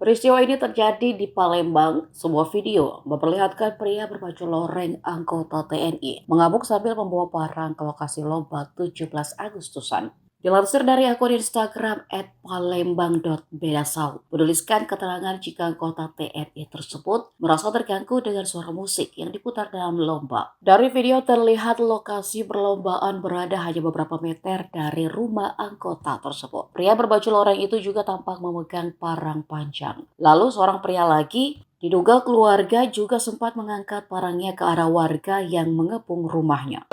Peristiwa ini terjadi di Palembang. Sebuah video memperlihatkan pria berbaju loreng anggota TNI mengamuk sambil membawa barang ke lokasi lomba 17 Agustusan. Dilansir dari akun Instagram @palembang.bedasau, menuliskan keterangan jika anggota TNI tersebut merasa terganggu dengan suara musik yang diputar dalam lomba. Dari video terlihat lokasi perlombaan berada hanya beberapa meter dari rumah anggota tersebut. Pria berbaju loreng itu juga tampak memegang parang panjang. Lalu seorang pria lagi, diduga keluarga, juga sempat mengangkat parangnya ke arah warga yang mengepung rumahnya.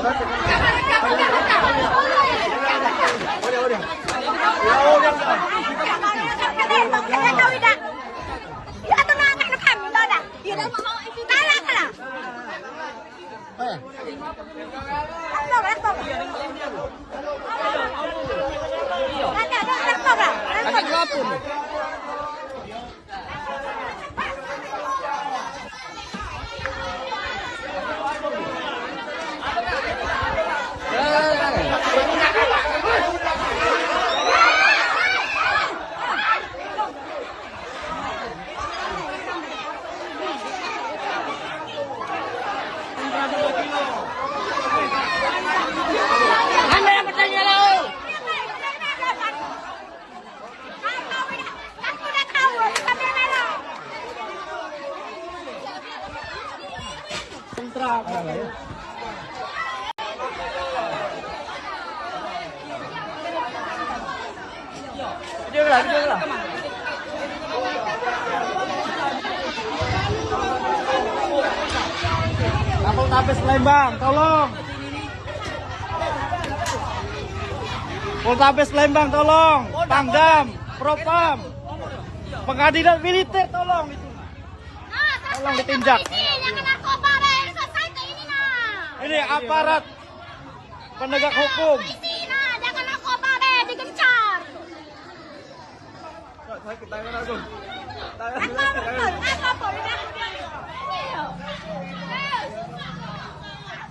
Video lah. Poltabes Palembang, tolong. Poltabes Palembang, tolong. Pangdam, Propam, pengadilan militer, tolong itu. Tolong ditindak. Ini aparat penegak hukum. Jangan narkoba deh, digencar.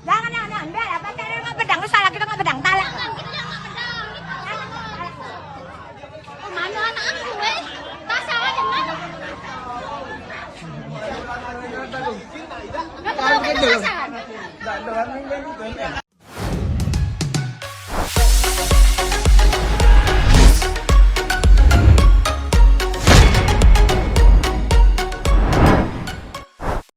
Jangan, biar apa cara nggak bedang, salah kita nggak bedang, talak. Mana anak aku, tasah aja mana? Nggak tahu kita tasah.